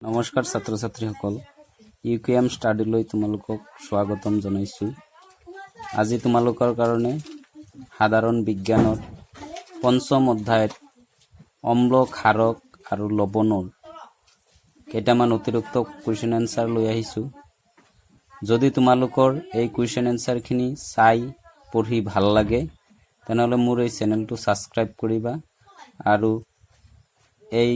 নমস্কাৰ ছাত্ৰ ছাত্ৰীসকল ইউকেএম ষ্টাডিলৈ তোমালোকক স্বাগতম জনাইছো। আজি তোমালোকৰ কাৰণে সাধাৰণ বিজ্ঞানৰ পঞ্চম অধ্যায়ৰ অম্ল ক্ষাৰক আৰু লৱণৰ কেইটামান অতিৰিক্ত কুৱেশ্যন এনসাৰ লৈ আহিছো। যদি তোমালোকৰ এই কুৱেশ্যন এনসাৰখিনি চাই পঢ়ি ভাল লাগে তেনেহলে মোৰ এই চেনেলটো সাবস্ক্ৰাইব কৰিবা আৰু এই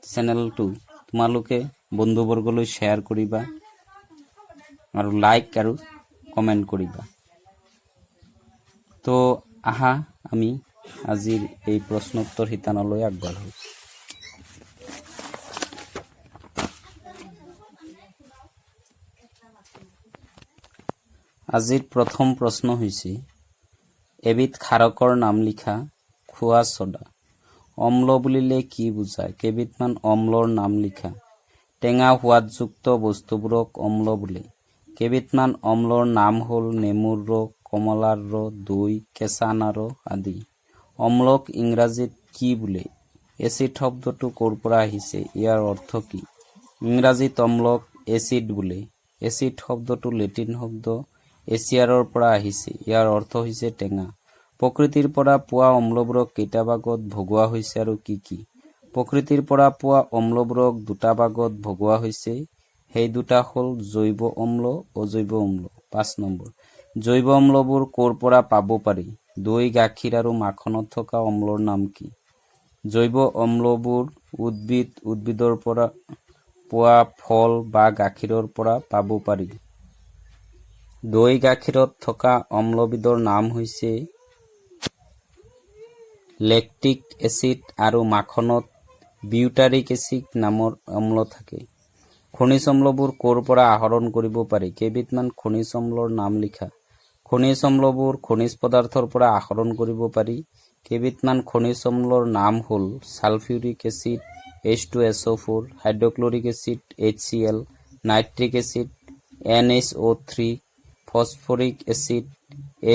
চেনেলটো তোমালোকে বন্ধুবৰ্গলৈ শ্বেয়াৰ কৰিবা আৰু লাইক আৰু কমেন্ট কৰিবা। তো আহা আমি আজিৰ এই প্ৰশ্নোত্তৰ শিতানলৈ আগবাঢ়ো। আজিৰ প্ৰথম প্ৰশ্ন হৈছে এবিধ ক্ষাৰকৰ নাম লিখা। খোৱা ছডা। অম্ল বুলিলে কি বুজায়? কেইবিধমান অম্লৰ নাম লিখা। টেঙা সোৱাদযুক্ত বস্তুবোৰক অম্ল বোলে। কেইবিধমান অম্লৰ নাম হ'ল নেমুৰ ৰস, কমলাৰ ৰস, দৈ, কেঁচা আনাৰস আদি। অম্লক ইংৰাজীত কি বোলে? এচিড শব্দটো ক'ৰ পৰা আহিছে? ইয়াৰ অৰ্থ কি? ইংৰাজীত অম্লক এচিড বোলে। এচিড শব্দটো লেটিন শব্দ এচিয়াৰৰ পৰা আহিছে। ইয়াৰ অৰ্থ হৈছে টেঙা। প্ৰকৃতিৰ পৰা পোৱা অম্লবোৰক কেইটা ভাগত ভগোৱা হৈছে আৰু কি কি? প্ৰকৃতিৰ পৰা পোৱা অম্লবোৰক দুটা ভাগত ভগোৱা হৈছে। সেই দুটা হ'ল জৈৱ অম্ল, অজৈব অম্ল। 5 নম্বৰ। জৈৱ অম্লবোৰ ক'ৰ পৰা পাব পাৰি? দৈ, গাখীৰ আৰু মাখনত থকা অম্লৰ নাম কি? জৈৱ অম্লবোৰ উদ্ভিদৰ পৰা পোৱা ফল বা গাখীৰৰ পৰা পাব পাৰি। দৈ, গাখীৰত থকা অম্লবিধৰ নাম হৈছে লেক্টিক এচিড আৰু মাখনত বিউটাৰিক এচিড নামৰ অম্ল থাকে। খনিজ অম্লবোৰ ক'ৰ পৰা আহৰণ কৰিব পাৰি? কেইবিধমান খনিজ অম্লৰ নাম লিখা। খনিজ অম্লবোৰ খনিজ পদাৰ্থৰ পৰা আহৰণ কৰিব পাৰি। কেইবিধমান খনিজ অম্লৰ নাম হ'ল sulphuric acid H2SO4, hydrochloric acid HCl, nitric acid NaHO3, phosphoric acid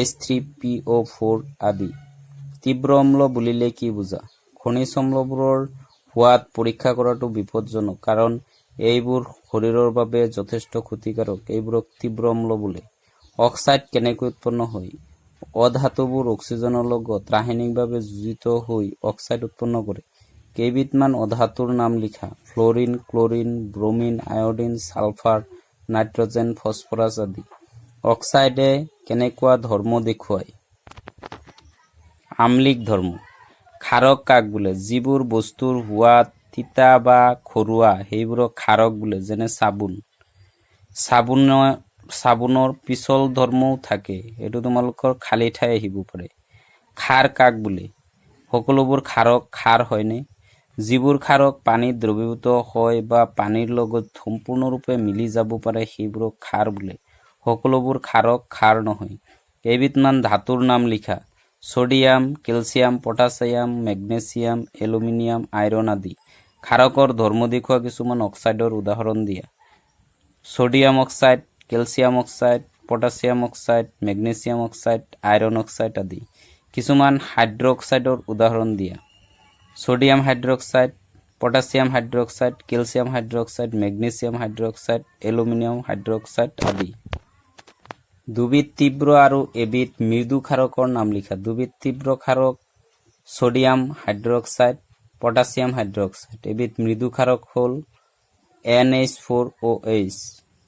H3PO4 আদি। তীব্ৰ অম্ল বুলিলে কি বুজা? খনিজ অম্লবোৰৰ সোৱাদ পৰীক্ষা কৰাটো বিপদজনক কাৰণ এইবোৰ শৰীৰৰ বাবে যথেষ্ট ক্ষতিকাৰক। এইবোৰক তীব্ৰ অম্ল বোলে। অক্সাইড কেনেকৈ উৎপন্ন হয়? অধাতুবোৰ অক্সিজেনৰ লগত ৰাসায়নিকভাৱে যুজিত হৈ অক্সাইড উৎপন্ন কৰে। কেইবিধমান অধাতুৰ নাম লিখা। Fluorine, chlorine, bromine, iodine, sulphur, nitrogen, phosphorus আদি। অক্সাইডে কেনেকুৱা ধৰ্ম দেখুৱায়? আম্লিক ধৰ্ম। ক্ষাৰক কাক বোলে? যিবোৰ বস্তুৰ সোৱাদ তিতা বা খৰুৱা সেইবোৰক ক্ষাৰক বোলে, যেনে চাবোন। চাবোনৰ পিছল ধৰ্মও থাকে, এইটো তোমালোকৰ খালী ঠাই আহিব পাৰে। ক্ষাৰ কাক বোলে? সকলোবোৰ ক্ষাৰক ক্ষাৰ হয়নে? যিবোৰ ক্ষাৰক পানীত দ্ৰৱীভূত হয় বা পানীৰ লগত সম্পূৰ্ণৰূপে মিলি যাব পাৰে সেইবোৰক ক্ষাৰ বোলে। সকলোবোৰ ক্ষাৰক ক্ষাৰ নহয়। কেইবিধমান ধাতুৰ নাম লিখা। Sodium, calcium, potassium, magnesium, aluminium, iron আদি। ক্ষাৰকৰ ধৰ্ম দেখুওৱা কিছুমান অক্সাইডৰ উদাহৰণ দিয়া। Sodium oxide, calcium oxide, potassium oxide, magnesium oxide, iron oxide আদি। কিছুমান হাইড্ৰক্সাইডৰ উদাহৰণ দিয়া। Sodium hydroxide, potassium hydroxide, calcium hydroxide, magnesium hydroxide, aluminium hydroxide আদি। দুবিধ তীব্ৰ আৰু এবিধ মৃদু ক্ষাৰকৰ নাম লিখা। দুবিধ তীব্ৰ ক্ষাৰক সোডিয়াম হাইড্ৰক্সাইড, পটাছিয়াম হাইড্ৰক্সাইড। এবিধ মৃদু ক্ষাৰক হ'ল NH4OH।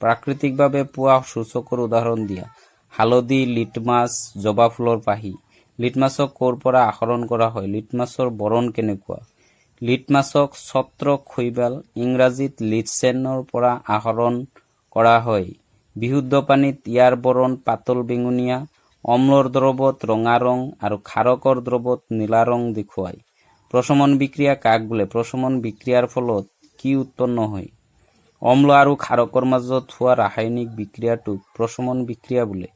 প্ৰাকৃতিকভাৱে পোৱা সূচকৰ উদাহৰণ দিয়া। হালধি, লিটমাছ, জবা ফুলৰ পাহি। লিটমাছক ক'ৰ পৰা আহৰণ কৰা হয়? লিটমাছৰ বৰণ কেনেকুৱা? লিটমাছক ছত্ৰক শৈবাল ইংৰাজীত লিটছেনৰ পৰা আহৰণ কৰা হয়। বিশুদ্ধ পানীত ইয়াৰ বৰণ পাতল বেঙুনীয়া, অম্লৰ দ্ৰৱত ৰঙা ৰং আৰু ক্ষাৰকৰ দ্ৰৱত নীলা ৰং দেখুৱায়। প্ৰশমন বিক্ৰিয়া কাক বোলে? প্ৰশমন বিক্ৰিয়াৰ ফলত কি উৎপন্ন হয়? অম্ল আৰু ক্ষাৰকৰ মাজত হোৱা ৰাসায়নিক বিক্ৰিয়াটোক প্ৰশমন বিক্ৰিয়া বোলে।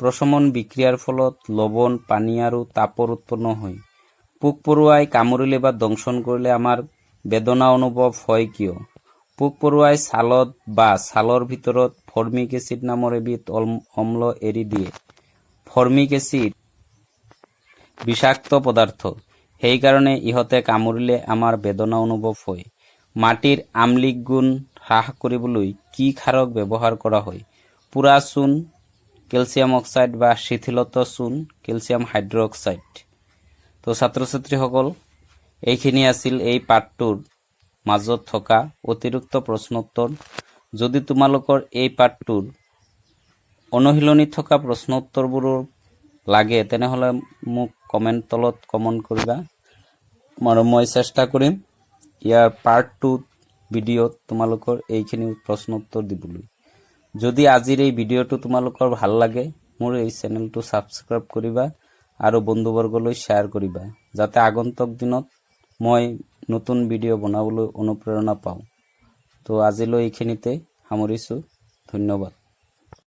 প্ৰশমন বিক্ৰিয়াৰ ফলত লৱণ, পানী আৰু তাপৰ উৎপন্ন হয়। পোক পৰুৱাই কামুৰিলে বা দংশন কৰিলে আমাৰ বেদনা অনুভৱ হয় কিয়? পোক পৰুৱাই ছালত বা ছালৰ ভিতৰত ফৰ্মিক এচিড নামৰ এবিধ অম্ল এৰি দিয়ে। ফৰ্মিক এচিড বিষাক্ত পদাৰ্থ, সেইকাৰণে ইহঁতে কামুৰিলে আমাৰ বেদনা অনুভৱ হয়। মাটিৰ আম্লিক গুণ হ্ৰাস কৰিবলৈ কি ক্ষাৰক ব্যৱহাৰ কৰা হয়? পুৰা চূণ, কেলছিয়াম অক্সাইড বা শিথিলত চূণ, কেলছিয়াম হাইড্ৰক্সাইড। তো ছাত্ৰ ছাত্ৰীসকল, এইখিনি আছিল এই পাঠটোৰ মাজত থকা অতিৰিক্ত প্ৰশ্নোত্তৰ। যদি তোমালোকৰ এই পাঠটোৰ অনুশীলনীত থকা প্ৰশ্নোত্তৰবোৰ লাগে তেনেহলে মোক কমেন্ট তলত কমেন্ট কৰিবা আৰু মই চেষ্টা কৰিম ইয়াৰ পাৰ্ট 2 ভিডিঅ'ত তোমালোকৰ এইখিনি প্ৰশ্নোত্তৰ দিবলৈ। যদি আজিৰ এই ভিডিঅ'টো তোমালোকৰ ভাল লাগে মোৰ এই চেনেলটো সাবস্ক্ৰাইব কৰিবা আৰু বন্ধুবৰ্গলৈ শ্বেয়াৰ কৰিবা যাতে আগন্তুক দিনত মই নতুন ভিডিঅ' বনাবলৈ অনুপ্ৰেৰণা পাওঁ। তো আজিলৈ এইখিনিতে সামৰিছো। ধন্যবাদ।